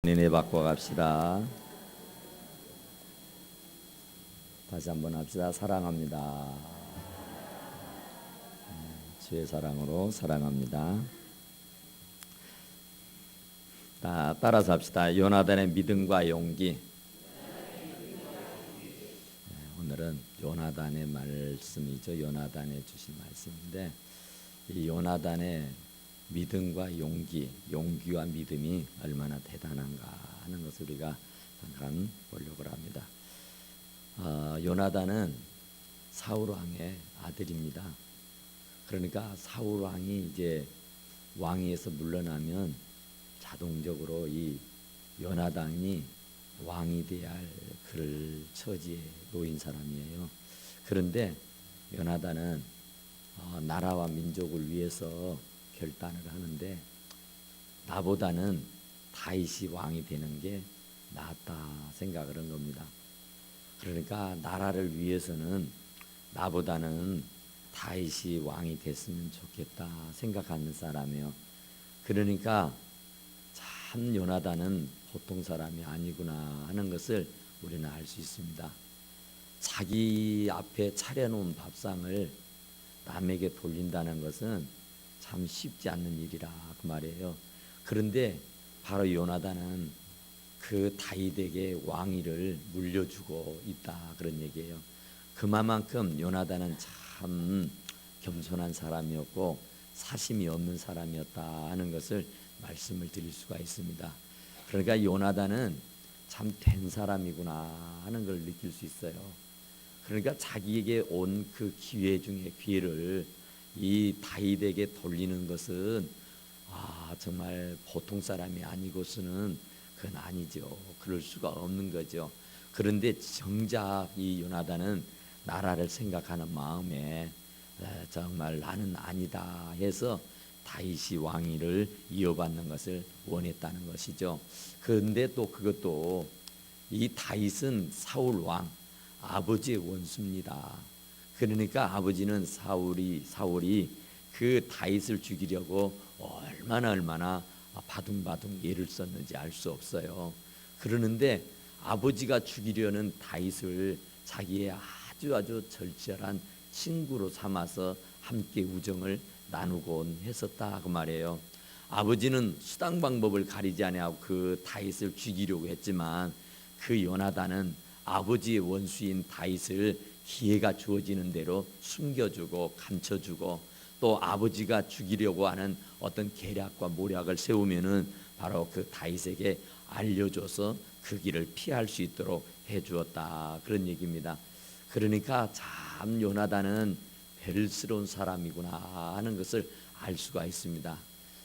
은혜 받고 갑시다. 다시 한번 합시다. 사랑합니다. 주의 사랑으로 사랑합니다. 따라서 합시다. 요나단의 믿음과 용기. 오늘은 요나단의 말씀이죠. 요나단에 주신 말씀인데, 이 요나단의 믿음과 용기와 믿음이 얼마나 대단한가 하는 것을 우리가 잠깐 보려고 합니다. 요나단은 사울 왕의 아들입니다. 그러니까 사울 왕이 이제 왕위에서 물러나면 자동적으로 이 요나단이 왕이 되어야 할 그럴 처지에 놓인 사람이에요. 그런데 요나단은 나라와 민족을 위해서 결단을 하는데, 나보다는 다윗이 왕이 되는 게 낫다 생각을 한 겁니다. 그러니까 나라를 위해서는 나보다는 다윗이 왕이 됐으면 좋겠다 생각하는 사람이에요. 그러니까 참 요나단은 보통 사람이 아니구나 하는 것을 우리는 알 수 있습니다. 자기 앞에 차려놓은 밥상을 남에게 돌린다는 것은 참 쉽지 않는 일이라 그 말이에요. 그런데 바로 요나단은 그 다윗에게 왕위를 물려주고 있다 그런 얘기예요. 그만큼 요나단은 참 겸손한 사람이었고 사심이 없는 사람이었다 하는 것을 말씀을 드릴 수가 있습니다. 그러니까 요나단은 참 된 사람이구나 하는 걸 느낄 수 있어요. 그러니까 자기에게 온 그 기회 중에 기회를 이 다윗에게 돌리는 것은 정말 보통 사람이 아니고서는 그건 아니죠. 그럴 수가 없는 거죠. 그런데 정작 이 요나단은 나라를 생각하는 마음에 정말 나는 아니다 해서 다윗이 왕위를 이어받는 것을 원했다는 것이죠. 그런데 또 그것도 이 다윗은 사울 왕 아버지의 원수입니다. 그러니까 아버지는 사울이 그 다윗을 죽이려고 얼마나 바둥바둥 애를 썼는지 알 수 없어요. 그러는데 아버지가 죽이려는 다윗을 자기의 아주 절절한 친구로 삼아서 함께 우정을 나누곤 했었다 그 말이에요. 아버지는 수단 방법을 가리지 아니하고 그 다윗을 죽이려고 했지만 그 요나단은 아버지의 원수인 다윗을 기회가 주어지는 대로 숨겨주고 감춰주고, 또 아버지가 죽이려고 하는 어떤 계략과 모략을 세우면은 바로 그 다윗에게 알려줘서 그 길을 피할 수 있도록 해주었다 그런 얘기입니다. 그러니까 참 요나단은 베를스러운 사람이구나 하는 것을 알 수가 있습니다.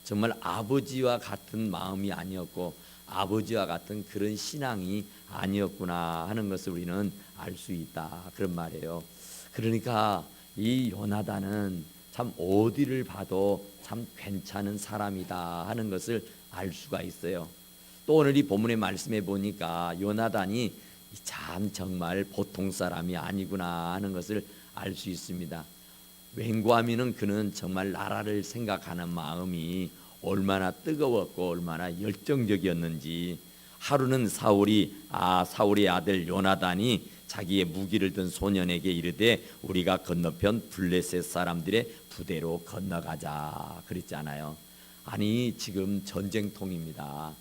정말 아버지와 같은 마음이 아니었고 아버지와 같은 그런 신앙이 아니었구나 하는 것을 우리는 알 수 있다 그런 말이에요. 그러니까 이 요나단은 참 어디를 봐도 참 괜찮은 사람이다 하는 것을 알 수가 있어요. 또 오늘 이 본문의 말씀에 보니까 요나단이 참 정말 보통 사람이 아니구나 하는 것을 알 수 있습니다. 왠고하면은 그는 정말 나라를 생각하는 마음이 얼마나 뜨거웠고 얼마나 열정적이었는지, 하루는 사울의 아들 요나단이 자기의 무기를 든 소년에게 이르되 우리가 건너편 블레셋 사람들의 부대로 건너가자 그랬잖아요. 아니 지금 전쟁통입니다.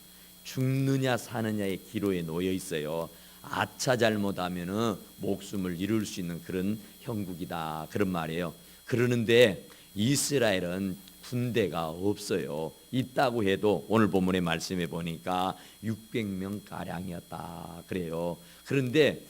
죽느냐 사느냐의 기로에 놓여 있어요. 아차 잘못하면은 목숨을 잃을 수 있는 그런 형국이다 그런 말이에요. 그러는데 이스라엘은 군대가 없어요. 있다고 해도 오늘 본문의 말씀에 보니까 600명 가량이었다 그래요. 그런데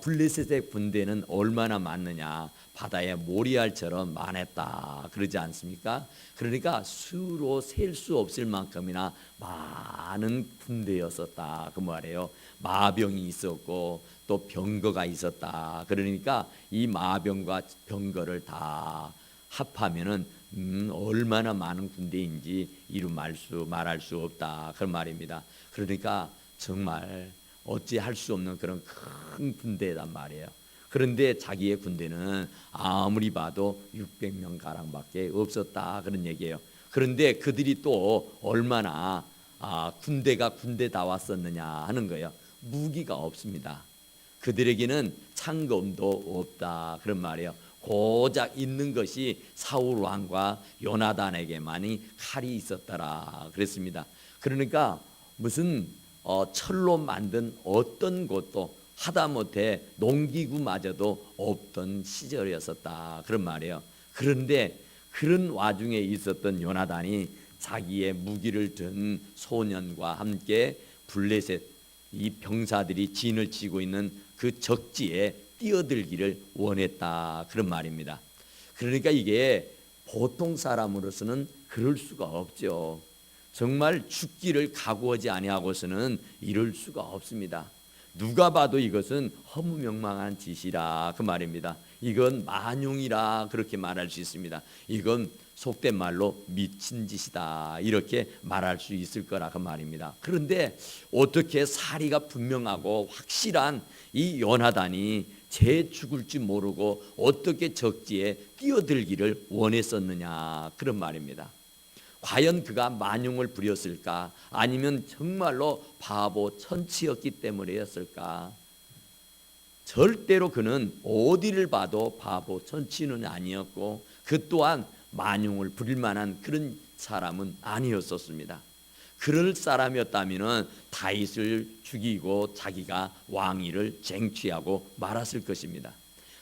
블레셋의 군대는 얼마나 많느냐, 바다의 모리알처럼 많았다 그러지 않습니까? 그러니까 수로 셀 수 없을 만큼이나 많은 군대였었다 그 말이에요. 마병이 있었고 또 병거가 있었다. 그러니까 이 마병과 병거를 다 합하면은 얼마나 많은 군대인지 이루 말할 수 없다 그런 말입니다. 그러니까 정말 어찌할 수 없는 그런 큰 군대란 말이에요. 그런데 자기의 군대는 아무리 봐도 600명 가량밖에 없었다 그런 얘기예요. 그런데 그들이 또 얼마나 군대가 군대 다 왔었느냐 하는 거예요. 무기가 없습니다. 그들에게는 창검도 없다 그런 말이에요. 고작 있는 것이 사울 왕과 요나단에게만이 칼이 있었더라 그랬습니다. 그러니까 무슨 철로 만든 어떤 것도 하다못해 농기구마저도 없던 시절이었었다 그런 말이에요. 그런데 그런 와중에 있었던 요나단이 자기의 무기를 든 소년과 함께 블레셋 이 병사들이 진을 치고 있는 그 적지에 뛰어들기를 원했다 그런 말입니다. 그러니까 이게 보통 사람으로서는 그럴 수가 없죠. 정말 죽기를 각오하지 아니하고서는 이럴 수가 없습니다. 누가 봐도 이것은 허무맹망한 짓이라 그 말입니다. 이건 만용이라 그렇게 말할 수 있습니다. 이건 속된 말로 미친 짓이다 이렇게 말할 수 있을 거라 그 말입니다. 그런데 어떻게 사리가 분명하고 확실한 이 요나단이 제 죽을 줄 모르고 어떻게 적지에 뛰어들기를 원했었느냐 그런 말입니다. 과연 그가 만용을 부렸을까? 아니면 정말로 바보 천치였기 때문이었을까? 절대로 그는 어디를 봐도 바보 천치는 아니었고 그 또한 만용을 부릴 만한 그런 사람은 아니었었습니다. 그럴 사람이었다면 다윗을 죽이고 자기가 왕위를 쟁취하고 말았을 것입니다.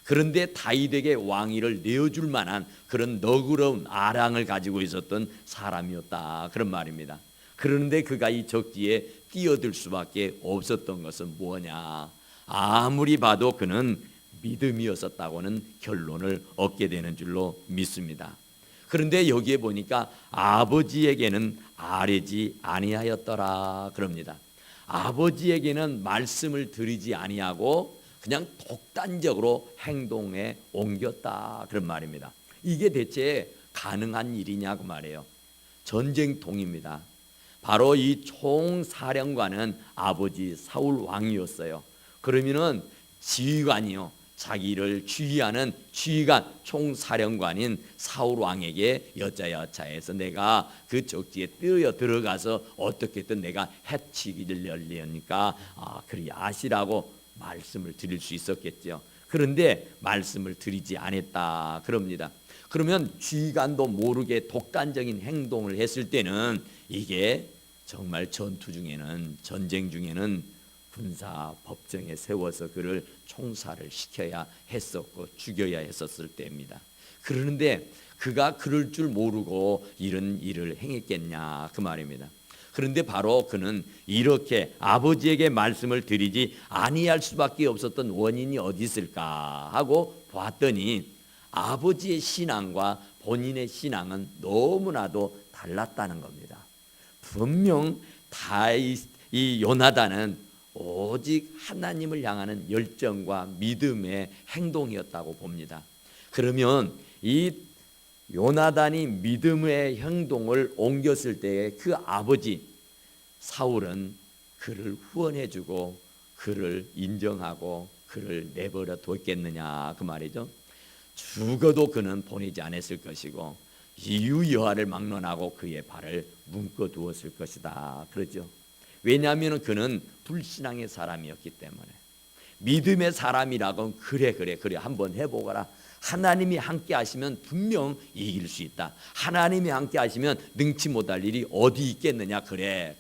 그런데 다윗에게 왕위를 내어줄 만한 그런 너그러운 아랑을 가지고 있었던 사람이었다 그런 말입니다. 그런데 그가 이 적지에 뛰어들 수밖에 없었던 것은 뭐냐? 아무리 봐도 그는 믿음이었었다고는 결론을 얻게 되는 줄로 믿습니다. 그런데 여기에 보니까 아버지에게는 아뢰지 아니하였더라 그럽니다. 아버지에게는 말씀을 드리지 아니하고 그냥 독단적으로 행동에 옮겼다 그런 말입니다. 이게 대체 가능한 일이냐고 말이에요. 전쟁통입니다. 바로 이 총사령관은 아버지 사울 왕이었어요. 그러면은 지휘관이요, 자기를 지휘하는 지휘관 총사령관인 사울 왕에게 여짜여짜해서 내가 그 적지에 뛰어 들어가서 어떻게든 내가 해치기를 열리니까 그리 아시라고 말씀을 드릴 수 있었겠죠. 그런데 말씀을 드리지 않았다 그럽니다. 그러면 지휘관도 모르게 독단적인 행동을 했을 때는 이게 정말 전투 중에는, 전쟁 중에는 군사 법정에 세워서 그를 총살을 시켜야 했었고 죽여야 했었을 때입니다. 그런데 그가 그럴 줄 모르고 이런 일을 행했겠냐 그 말입니다. 그런데 바로 그는 이렇게 아버지에게 말씀을 드리지 아니할 수밖에 없었던 원인이 어디 있을까 하고 봤더니 아버지의 신앙과 본인의 신앙은 너무나도 달랐다는 겁니다. 분명 이 요나단은 오직 하나님을 향하는 열정과 믿음의 행동이었다고 봅니다. 그러면 이 요나단이 믿음의 행동을 옮겼을 때에 그 아버지 사울은 그를 후원해주고 그를 인정하고 그를 내버려 뒀겠느냐 그 말이죠. 죽어도 그는 보내지 않았을 것이고 이유여하를 막론하고 그의 발을 묶어두었을 것이다 그러죠. 왜냐하면 그는 불신앙의 사람이었기 때문에. 믿음의 사람이라고 그래 한번 해보거라. 하나님이 함께 하시면 분명 이길 수 있다. 하나님이 함께 하시면 능치 못할 일이 어디 있겠느냐. 그래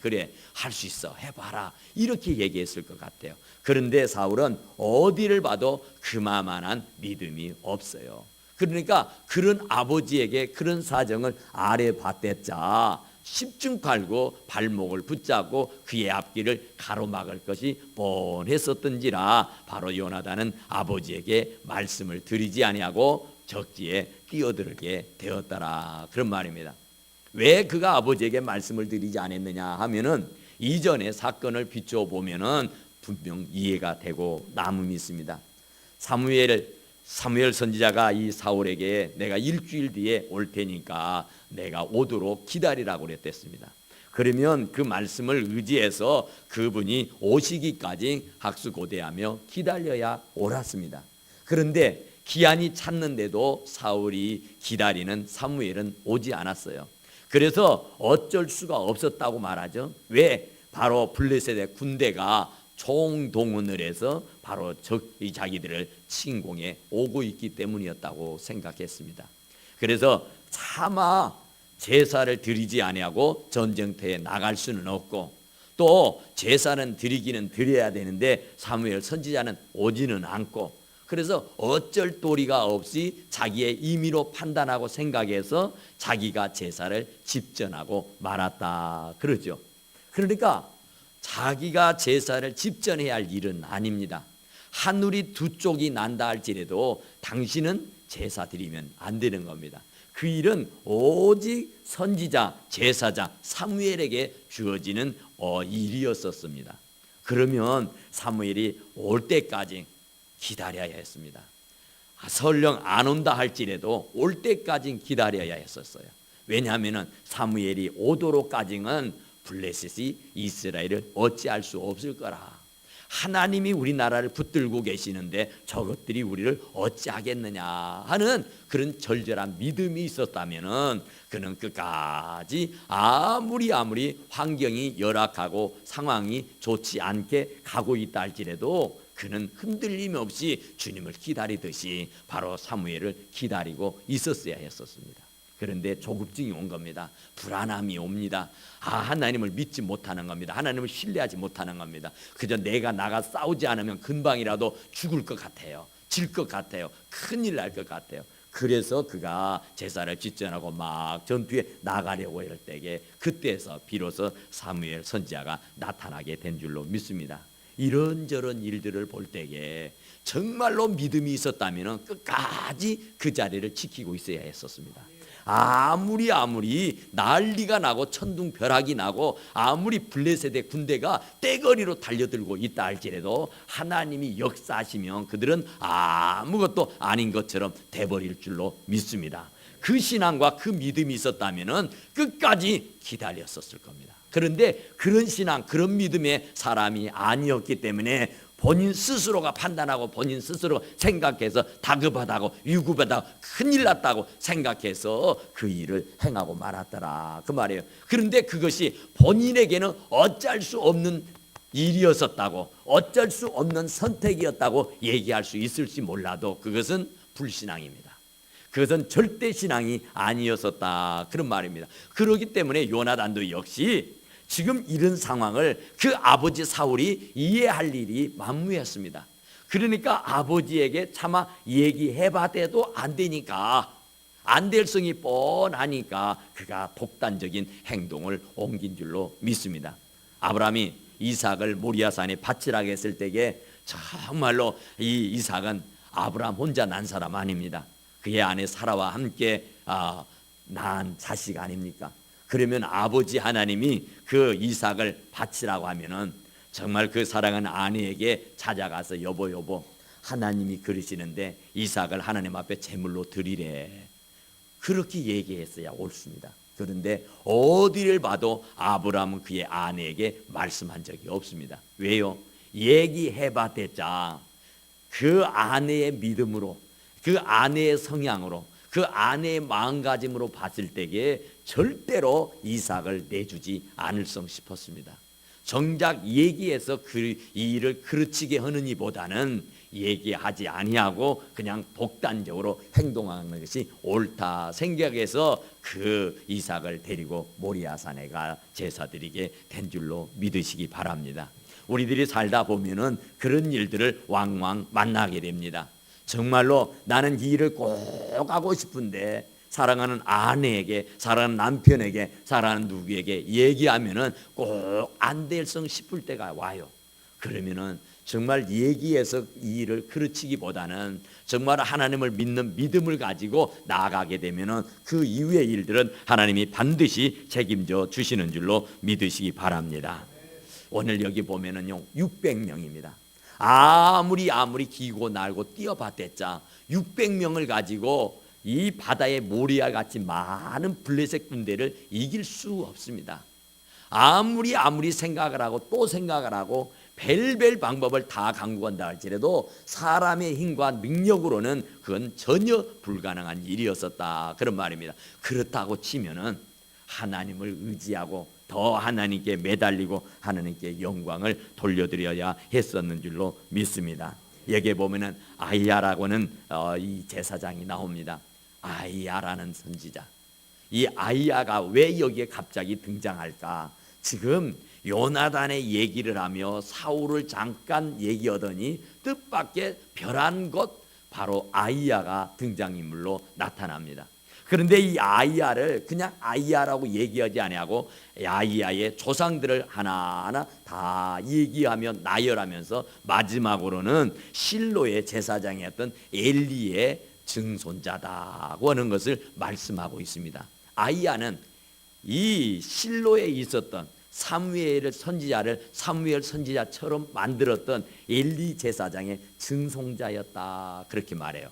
할 수 있어, 해봐라, 이렇게 얘기했을 것 같아요. 그런데 사울은 어디를 봐도 그만한 믿음이 없어요. 그러니까 그런 아버지에게 그런 사정을 아뢰봤댔자 10중 팔고 발목을 붙잡고 그의 앞길을 가로막을 것이 뻔했었던지라 바로 요나단은 아버지에게 말씀을 드리지 아니하고 적지에 뛰어들게 되었더라 그런 말입니다. 왜 그가 아버지에게 말씀을 드리지 않았느냐 하면은 이전의 사건을 비추어 보면은 분명 이해가 되고 남음이 있습니다. 사무엘 선지자가 이 사울에게 내가 일주일 뒤에 올 테니까 내가 오도록 기다리라고 그랬댔습니다. 그러면 그 말씀을 의지해서 그분이 오시기까지 학수고대하며 기다려야 옳았습니다. 그런데 기한이 찼는데도 사울이 기다리는 사무엘은 오지 않았어요. 그래서 어쩔 수가 없었다고 말하죠. 왜? 바로 블레셋의 군대가 총동원을 해서 바로 적이 자기들을 침공해 오고 있기 때문이었다고 생각했습니다. 그래서 차마 제사를 드리지 아니하고 전쟁터에 나갈 수는 없고, 또 제사는 드리기는 드려야 되는데 사무엘 선지자는 오지는 않고, 그래서 어쩔 도리가 없이 자기의 임의로 판단하고 생각해서 자기가 제사를 집전하고 말았다 그러죠. 그러니까 자기가 제사를 집전해야 할 일은 아닙니다. 하늘이 두 쪽이 난다 할지라도 당신은 제사 드리면 안 되는 겁니다. 그 일은 오직 선지자, 제사자 사무엘에게 주어지는 일이었었습니다. 그러면 사무엘이 올 때까지 기다려야 했습니다. 설령 안 온다 할지라도 올 때까지 기다려야 했었어요. 왜냐하면 사무엘이 오도록까지는 블레셋이 이스라엘을 어찌할 수 없을 거라. 하나님이 우리나라를 붙들고 계시는데 저것들이 우리를 어찌하겠느냐 하는 그런 절절한 믿음이 있었다면은 그는 끝까지 아무리 환경이 열악하고 상황이 좋지 않게 가고 있다 할지라도 그는 흔들림 없이 주님을 기다리듯이 바로 사무엘을 기다리고 있었어야 했었습니다. 그런데 조급증이 온 겁니다. 불안함이 옵니다. 하나님을 믿지 못하는 겁니다. 하나님을 신뢰하지 못하는 겁니다. 그저 내가 나가 싸우지 않으면 금방이라도 죽을 것 같아요. 질 것 같아요. 큰일 날 것 같아요. 그래서 그가 제사를 집전하고 막 전투에 나가려고 할 때에 그때에서 비로소 사무엘 선지자가 나타나게 된 줄로 믿습니다. 이런저런 일들을 볼 때에 정말로 믿음이 있었다면 끝까지 그 자리를 지키고 있어야 했었습니다. 아무리 난리가 나고 천둥벼락이 나고 아무리 블레셋의 군대가 떼거리로 달려들고 있다 할지라도 하나님이 역사하시면 그들은 아무것도 아닌 것처럼 돼버릴 줄로 믿습니다. 그 신앙과 그 믿음이 있었다면 끝까지 기다렸었을 겁니다. 그런데 그런 신앙, 그런 믿음의 사람이 아니었기 때문에 본인 스스로가 판단하고 본인 스스로 생각해서 다급하다고 위급하다고 큰일 났다고 생각해서 그 일을 행하고 말았더라 그 말이에요. 그런데 그것이 본인에게는 어쩔 수 없는 일이었었다고, 어쩔 수 없는 선택이었다고 얘기할 수 있을지 몰라도 그것은 불신앙입니다. 그것은 절대 신앙이 아니었었다 그런 말입니다. 그렇기 때문에 요나단도 역시 지금 이런 상황을 그 아버지 사울이 이해할 일이 만무했습니다. 그러니까 아버지에게 차마 얘기해봐도 안 되니까, 안 될 성이 뻔하니까 그가 독단적인 행동을 옮긴 줄로 믿습니다. 아브라함이 이삭을 모리아산에 바치라고 했을 때에 정말로 이 이삭은 아브라함 혼자 난 사람 아닙니다. 그의 아내 사라와 함께 낳은 자식 아닙니까? 그러면 아버지 하나님이 그 이삭을 바치라고 하면은 정말 그 사랑하는 아내에게 찾아가서 여보 하나님이 그러시는데 이삭을 하나님 앞에 제물로 드리래, 그렇게 얘기했어야 옳습니다. 그런데 어디를 봐도 아브라함은 그의 아내에게 말씀한 적이 없습니다. 왜요? 얘기해봤댔자 그 아내의 믿음으로, 그 아내의 성향으로, 그 아내의 마음가짐으로 봤을 때에 절대로 이삭을 내주지 않을성 싶었습니다. 정작 얘기해서 이 일을 그르치게 하는 이보다는 얘기하지 아니하고 그냥 독단적으로 행동하는 것이 옳다 생각해서 그 이삭을 데리고 모리아산에 가 제사드리게 된 줄로 믿으시기 바랍니다. 우리들이 살다 보면은 그런 일들을 왕왕 만나게 됩니다. 정말로 나는 이 일을 꼭 하고 싶은데 사랑하는 아내에게, 사랑하는 남편에게, 사랑하는 누구에게 얘기하면은 꼭 안 될성 싶을 때가 와요. 그러면은 정말 얘기해서 이 일을 그르치기보다는 정말 하나님을 믿는 믿음을 가지고 나아가게 되면은 그 이후의 일들은 하나님이 반드시 책임져 주시는 줄로 믿으시기 바랍니다. 오늘 여기 보면은요 600명입니다. 아무리 기고 날고 뛰어봤댔자 600명을 가지고 이 바다의 모리아 같이 많은 블레셋 군대를 이길 수 없습니다. 아무리 생각을 하고 또 생각을 하고 별별 방법을 다 강구한다 할지라도 사람의 힘과 능력으로는 그건 전혀 불가능한 일이었었다 그런 말입니다. 그렇다고 치면은 하나님을 의지하고 더 하나님께 매달리고 하나님께 영광을 돌려드려야 했었는 줄로 믿습니다. 여기에 보면은 아이야라고는 이 제사장이 나옵니다. 아이야라는 선지자. 이 아이야가 왜 여기에 갑자기 등장할까? 지금 요나단의 얘기를 하며 사울을 잠깐 얘기하더니 뜻밖의 별한 것 바로 아이야가 등장인물로 나타납니다. 그런데 이 아이야를 그냥 아이야라고 얘기하지 아니하고 아이야의 조상들을 하나하나 다 얘기하며 나열하면서 마지막으로는 실로의 제사장이었던 엘리의 증손자다고 하는 것을 말씀하고 있습니다. 아이야는 이 실로에 있었던 사무엘 선지자처럼 만들었던 엘리 제사장의 증손자였다 그렇게 말해요.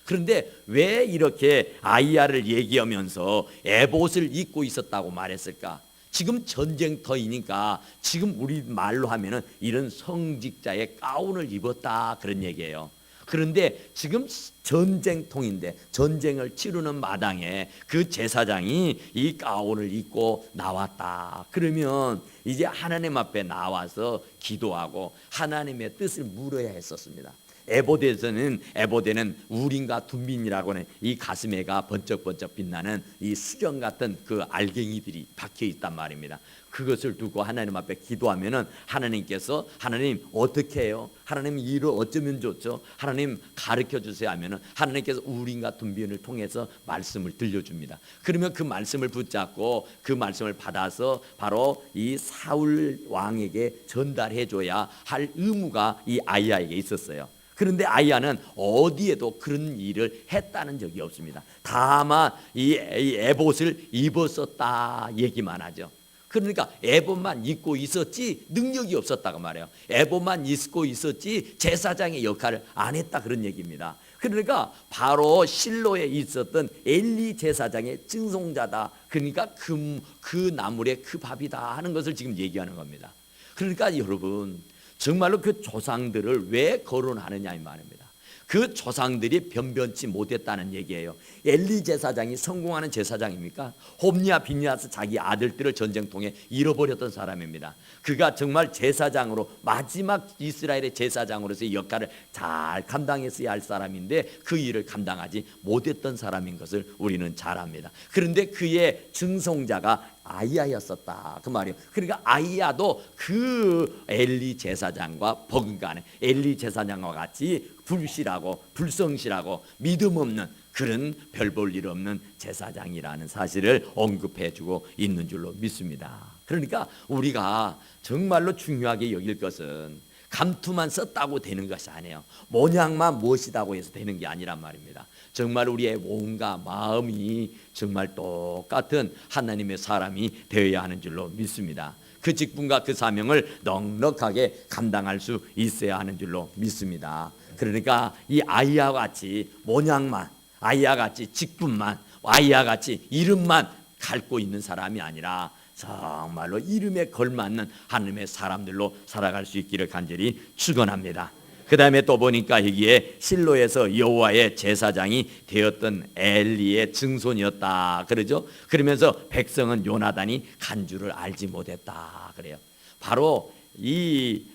그런데 왜 이렇게 아이야를 얘기하면서 에봇을 입고 있었다고 말했을까? 지금 전쟁터이니까 지금 우리 말로 하면은 이런 성직자의 가운을 입었다 그런 얘기예요. 그런데 지금 전쟁통인데 전쟁을 치르는 마당에 그 제사장이 이 가운을 입고 나왔다. 그러면 이제 하나님 앞에 나와서 기도하고 하나님의 뜻을 물어야 했었습니다. 에봇에는 우림과 둠빈이라고 하는 이 가슴에가 번쩍번쩍 빛나는 이 수정 같은 그 알갱이들이 박혀 있단 말입니다. 그것을 두고 하나님 앞에 기도하면은 하나님께서 하나님 어떻게 해요? 하나님 이를 어쩌면 좋죠? 하나님 가르쳐 주세요 하면은 하나님께서 우림과 둠빈을 통해서 말씀을 들려줍니다. 그러면 그 말씀을 붙잡고 그 말씀을 받아서 바로 이 사울 왕에게 전달해 줘야 할 의무가 이 아이야에게 있었어요. 그런데 아이야는 어디에도 그런 일을 했다는 적이 없습니다. 다만 이 에봇을 입었었다 얘기만 하죠. 그러니까 에봇만 입고 있었지 능력이 없었다고 말해요. 에봇만 입고 있었지 제사장의 역할을 안 했다 그런 얘기입니다. 그러니까 바로 실로에 있었던 엘리 제사장의 증손자다. 그러니까 그 나물의 그 밥이다 하는 것을 지금 얘기하는 겁니다. 그러니까 여러분 정말로 그 조상들을 왜 거론하느냐 이 말입니다. 그 조상들이 변변치 못했다는 얘기예요. 엘리 제사장이 성공하는 제사장입니까? 홈리아 비니아스 자기 아들들을 전쟁통에 잃어버렸던 사람입니다. 그가 정말 제사장으로 마지막 이스라엘의 제사장으로서의 역할을 잘 감당했어야 할 사람인데 그 일을 감당하지 못했던 사람인 것을 우리는 잘 압니다. 그런데 그의 증손자가 아이야였었다 그 말이에요. 그러니까 아이야도 그 엘리 제사장과 버금가는 엘리 제사장과 같이 불실하고 불성실하고 믿음 없는 그런 별 볼 일 없는 제사장이라는 사실을 언급해주고 있는 줄로 믿습니다. 그러니까 우리가 정말로 중요하게 여길 것은 감투만 썼다고 되는 것이 아니에요. 모양만 무엇이다고 해서 되는 게 아니란 말입니다. 정말 우리의 몸과 마음이 정말 똑같은 하나님의 사람이 되어야 하는 줄로 믿습니다. 그 직분과 그 사명을 넉넉하게 감당할 수 있어야 하는 줄로 믿습니다. 그러니까 이 아이야 같이 모양만, 아이야 같이 직분만, 아이야 같이 이름만 갖고 있는 사람이 아니라 정말로 이름에 걸맞는 하나님의 사람들로 살아갈 수 있기를 간절히 축원합니다. 그 다음에 또 보니까 여기에 실로에서 여호와의 제사장이 되었던 엘리의 증손이었다 그러죠. 그러면서 백성은 요나단이 간 줄을 알지 못했다 그래요. 바로 이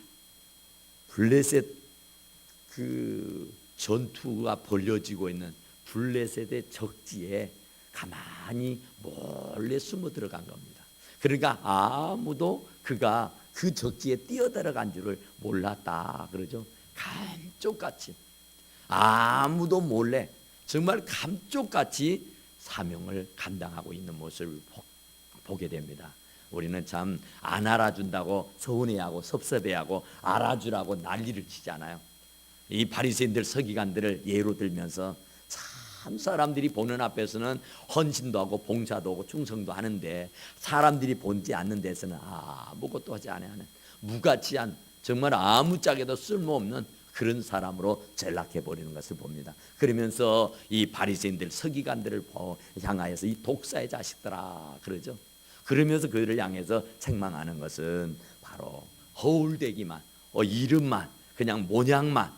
블레셋 그 전투가 벌어지고 있는 블레셋의 적지에 가만히 몰래 숨어 들어간 겁니다. 그러니까 아무도 그가 그 적지에 뛰어들어간 줄을 몰랐다 그러죠. 감쪽같이 아무도 몰래 정말 감쪽같이 사명을 감당하고 있는 모습을 보게 됩니다. 우리는 참 안 알아준다고 서운해하고 섭섭해하고 알아주라고 난리를 치잖아요. 이 바리새인들 서기관들을 예로 들면서 참 사람들이 보는 앞에서는 헌신도 하고 봉사도 하고 충성도 하는데 사람들이 보지 않는 데서는 아무것도 하지 않는 무가치한 정말 아무짝에도 쓸모없는 그런 사람으로 전락해버리는 것을 봅니다. 그러면서 이 바리새인들 서기관들을 향하여서 이 독사의 자식들아 그러죠. 그러면서 그들을 향해서 책망하는 것은 바로 허울대기만 이름만 그냥 모양만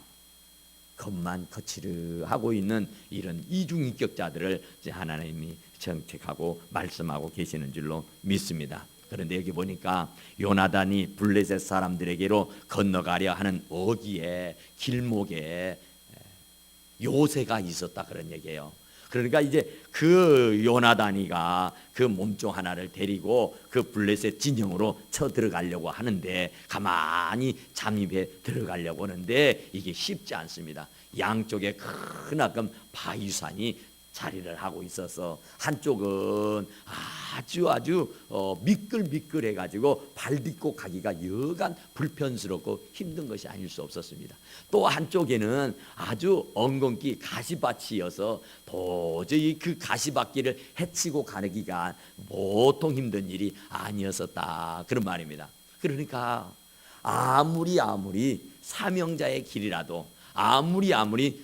겉만 거칠어 하고 있는 이런 이중인격자들을 이제 하나님이 정책하고 말씀하고 계시는 줄로 믿습니다. 그런데 여기 보니까 요나단이 블레셋 사람들에게로 건너가려 하는 어귀에 길목에 요새가 있었다 그런 얘기예요. 그러니까 이제 그 요나단이가 그 몸종 하나를 데리고 그 블레셋 진영으로 쳐 들어가려고 하는데, 가만히 잠입해 들어가려고 하는데 이게 쉽지 않습니다. 양쪽에 크나큰 바위산이 자리를 하고 있어서 한쪽은 아주 미끌미끌해 가지고 발 딛고 가기가 여간 불편스럽고 힘든 것이 아닐 수 없었습니다. 또 한쪽에는 아주 엉겅퀴 가시밭이어서 도저히 그 가시밭길을 헤치고 가기가 보통 힘든 일이 아니었었다 그런 말입니다. 그러니까 아무리 사명자의 길이라도, 아무리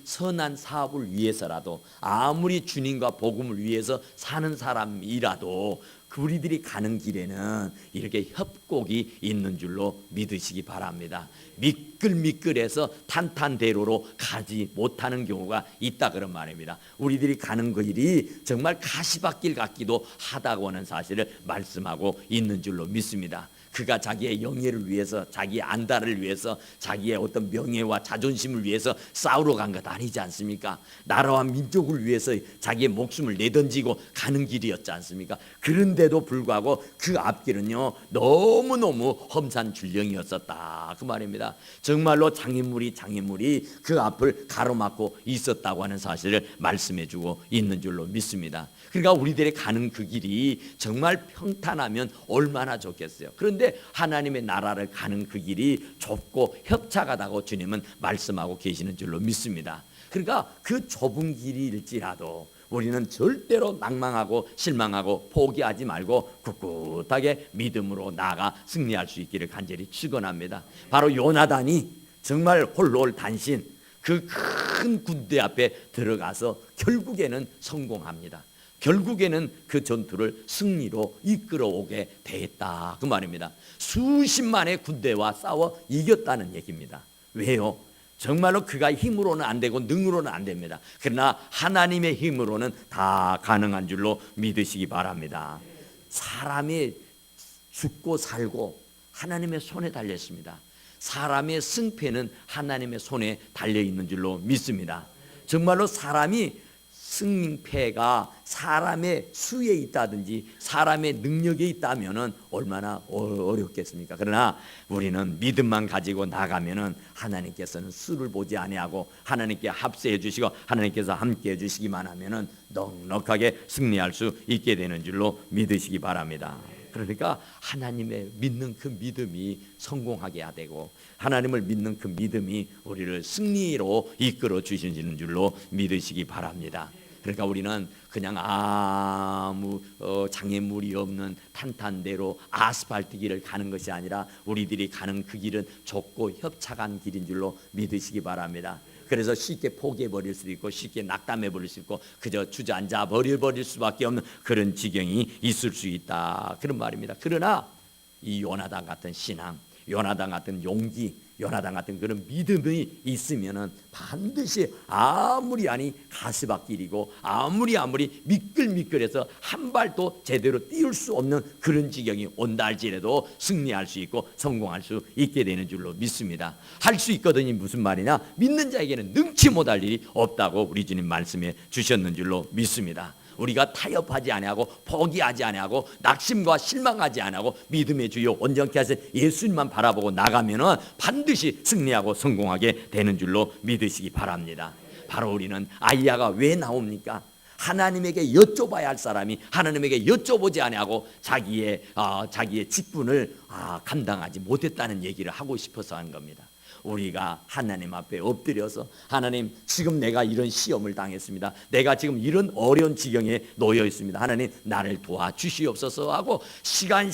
선한 사업을 위해서라도, 아무리 주님과 복음을 위해서 사는 사람이라도 우리들이 가는 길에는 이렇게 협곡이 있는 줄로 믿으시기 바랍니다. 미끌미끌해서 탄탄대로로 가지 못하는 경우가 있다 그런 말입니다. 우리들이 가는 그 길이 정말 가시밭길 같기도 하다고 하는 사실을 말씀하고 있는 줄로 믿습니다. 그가 자기의 영예를 위해서, 자기의 안달을 위해서, 자기의 어떤 명예와 자존심을 위해서 싸우러 간 것 아니지 않습니까? 나라와 민족을 위해서 자기의 목숨을 내던지고 가는 길이었지 않습니까? 그런데도 불구하고 그 앞길은요 너무너무 험산줄령이었었다 그 말입니다. 정말로 장애물이 그 앞을 가로막고 있었다고 하는 사실을 말씀해주고 있는 줄로 믿습니다. 그러니까 우리들이 가는 그 길이 정말 평탄하면 얼마나 좋겠어요. 그런데 하나님의 나라를 가는 그 길이 좁고 협착하다고 주님은 말씀하고 계시는 줄로 믿습니다. 그러니까 그 좁은 길일지라도 우리는 절대로 낭망하고 실망하고 포기하지 말고 굳굳하게 믿음으로 나아가 승리할 수 있기를 간절히 축원합니다. 바로 요나단이 정말 홀로단신 그 큰 군대 앞에 들어가서 결국에는 성공합니다. 결국에는 그 전투를 승리로 이끌어오게 되었다 그 말입니다. 수십만의 군대와 싸워 이겼다는 얘기입니다. 왜요? 정말로 그가 힘으로는 안 되고 능으로는 안 됩니다. 그러나 하나님의 힘으로는 다 가능한 줄로 믿으시기 바랍니다. 사람이 죽고 살고 하나님의 손에 달렸습니다. 사람의 승패는 하나님의 손에 달려있는 줄로 믿습니다. 정말로 사람이 승패가 사람의 수에 있다든지 사람의 능력에 있다면은 얼마나 어렵겠습니까? 그러나 우리는 믿음만 가지고 나가면은 하나님께서는 수를 보지 아니하고 하나님께 합세해 주시고 하나님께서 함께 해 주시기만 하면은 넉넉하게 승리할 수 있게 되는 줄로 믿으시기 바랍니다. 그러니까 하나님의 믿는 그 믿음이 성공하게 되고 하나님을 믿는 그 믿음이 우리를 승리로 이끌어 주시는 줄로 믿으시기 바랍니다. 그러니까 우리는 그냥 아무 장애물이 없는 탄탄대로 아스팔트 길을 가는 것이 아니라 우리들이 가는 그 길은 좁고 협착한 길인 줄로 믿으시기 바랍니다. 그래서 쉽게 포기해버릴 수도 있고 쉽게 낙담해버릴 수 있고 그저 주저앉아 버릴 수밖에 없는 그런 지경이 있을 수 있다 그런 말입니다. 그러나 이 요나단 같은 신앙, 요나단 같은 용기, 요나단 같은 그런 믿음이 있으면은 반드시 아무리 가시밭길이고 아무리 미끌미끌해서 한 발도 제대로 띄울 수 없는 그런 지경이 온다 할지라도 승리할 수 있고 성공할 수 있게 되는 줄로 믿습니다. 할 수 있거든요. 무슨 말이냐? 믿는 자에게는 능치 못할 일이 없다고 우리 주님 말씀해 주셨는 줄로 믿습니다. 우리가 타협하지 아니하고 포기하지 아니하고 낙심과 실망하지 아니하고 믿음의 주요 온전케 하신 예수님만 바라보고 나가면은 반드시 승리하고 성공하게 되는 줄로 믿으시기 바랍니다. 바로 우리는 아이야가 왜 나옵니까? 하나님에게 여쭤봐야 할 사람이 하나님에게 여쭤보지 아니하고 자기의 직분을 감당하지 못했다는 얘기를 하고 싶어서 한 겁니다. 우리가 하나님 앞에 엎드려서 하나님 지금 내가 이런 시험을 당했습니다. 내가 지금 이런 어려운 지경에 놓여 있습니다. 하나님 나를 도와주시옵소서 하고 시간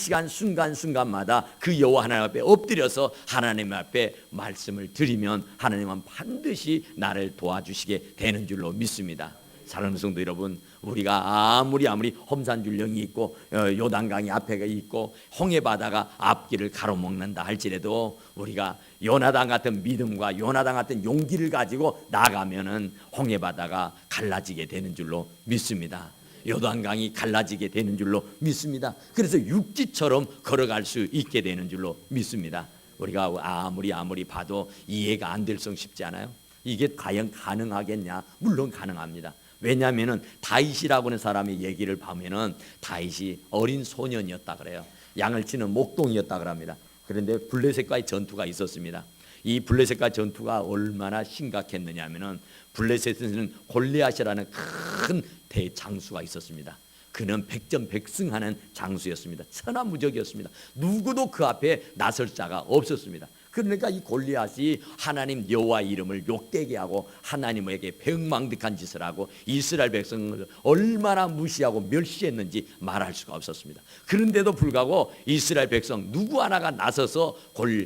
순간마다 그 여호와 하나님 앞에 엎드려서 하나님 앞에 말씀을 드리면 하나님은 반드시 나를 도와주시게 되는 줄로 믿습니다. 사랑하는 성도 여러분, 우리가 아무리 험산줄령이 있고 요단강이 앞에 있고 홍해바다가 앞길을 가로막는다 할지라도 우리가 요나단 같은 믿음과 요나단 같은 용기를 가지고 나가면은 홍해바다가 갈라지게 되는 줄로 믿습니다. 요단강이 갈라지게 되는 줄로 믿습니다. 그래서 육지처럼 걸어갈 수 있게 되는 줄로 믿습니다. 우리가 아무리 봐도 이해가 안 될 성 쉽지 않아요? 이게 과연 가능하겠냐? 물론 가능합니다. 왜냐하면은 다윗이라고 하는 사람의 얘기를 보면은 다윗이 어린 소년이었다 그래요. 양을 치는 목동이었다 그럽니다. 그런데 블레셋과의 전투가 있었습니다. 이 블레셋과 전투가 얼마나 심각했느냐 하면은 블레셋에는 골리앗이라는 큰 대장수가 있었습니다. 그는 백전백승하는 장수였습니다. 천하무적이었습니다. 누구도 그 앞에 나설 자가 없었습니다. 그러니까 이 골리앗이 하나님 여호와의 이름을 욕되게 하고 하나님에게 배은망덕한 짓을 하고 이스라엘 백성을 얼마나 무시하고 멸시했는지 말할 수가 없었습니다. 그런데도 불구하고 이스라엘 백성 누구 하나가 나서서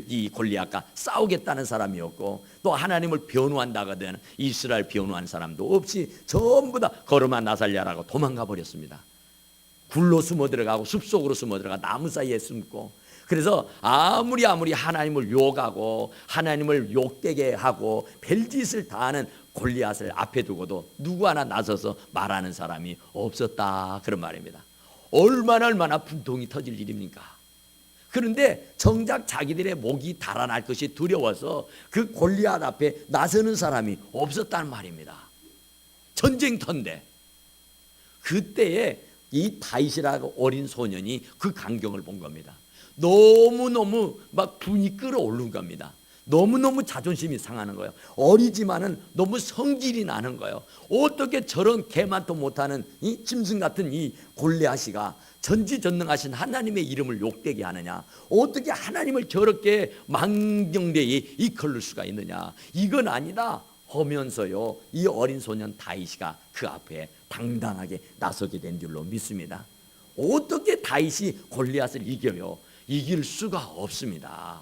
이 골리앗과 싸우겠다는 사람이었고, 또 하나님을 변호한다거든 이스라엘 변호한 사람도 없이 전부 다 걸음아 나살랴라고 도망가 버렸습니다. 굴로 숨어 들어가고 숲속으로 숨어 들어가 나무 사이에 숨고, 그래서 아무리 하나님을 욕하고 하나님을 욕되게 하고 별짓을 다 하는 골리앗을 앞에 두고도 누구 하나 나서서 말하는 사람이 없었다, 그런 말입니다. 얼마나 분통이 터질 일입니까? 그런데 정작 자기들의 목이 달아날 것이 두려워서 그 골리앗 앞에 나서는 사람이 없었다는 말입니다. 전쟁터인데. 그때에 이 다윗이라고 어린 소년이 그 광경을 본 겁니다. 너무너무 막 분이 끓어오른 겁니다. 너무너무 자존심이 상하는 거예요. 어리지만은 너무 성질이 나는 거예요. 어떻게 저런 개만도 못하는 이 짐승 같은 이 골리앗이가 전지전능하신 하나님의 이름을 욕되게 하느냐, 어떻게 하나님을 저렇게 망정되이 이끌을 수가 있느냐, 이건 아니다 하면서요, 이 어린 소년 다윗이가 그 앞에 당당하게 나서게 된 줄로 믿습니다. 어떻게 다윗이 골리앗을 이겨요? 이길 수가 없습니다.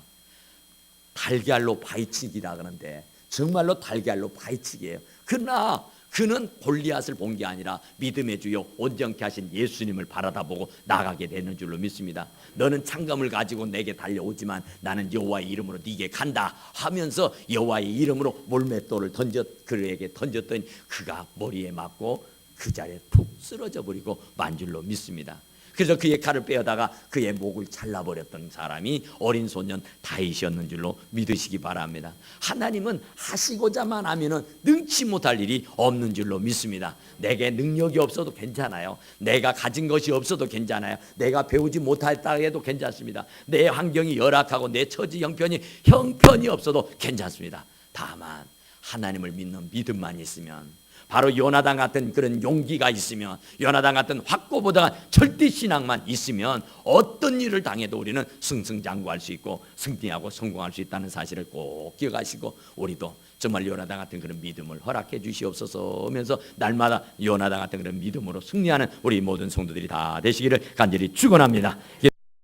달걀로 바위치기라 그러는데 정말로 달걀로 바위치기예요. 그러나 그는 골리앗을 본 게 아니라 믿음의 주요 온전케 하신 예수님을 바라다보고 나가게 되는 줄로 믿습니다. 너는 창검을 가지고 내게 달려오지만 나는 여호와의 이름으로 네게 간다 하면서 여호와의 이름으로 몰맷돌을 그에게 던졌더니 그가 머리에 맞고 그 자리에 푹 쓰러져 버리고 만 줄로 믿습니다. 그래서 그의 칼을 빼어다가 그의 목을 잘라버렸던 사람이 어린 소년 다윗이었는 줄로 믿으시기 바랍니다. 하나님은 하시고자만 하면은 능치 못할 일이 없는 줄로 믿습니다. 내게 능력이 없어도 괜찮아요. 내가 가진 것이 없어도 괜찮아요. 내가 배우지 못했다 해도 괜찮습니다. 내 환경이 열악하고 내 처지 형편이 없어도 괜찮습니다. 다만 하나님을 믿는 믿음만 있으면, 바로 요나단 같은 그런 용기가 있으면, 요나단 같은 확고보다 절대 신앙만 있으면 어떤 일을 당해도 우리는 승승장구할 수 있고 승리하고 성공할 수 있다는 사실을 꼭 기억하시고, 우리도 정말 요나단 같은 그런 믿음을 허락해 주시옵소서 하면서 날마다 요나단 같은 그런 믿음으로 승리하는 우리 모든 성도들이 다 되시기를 간절히 축원합니다.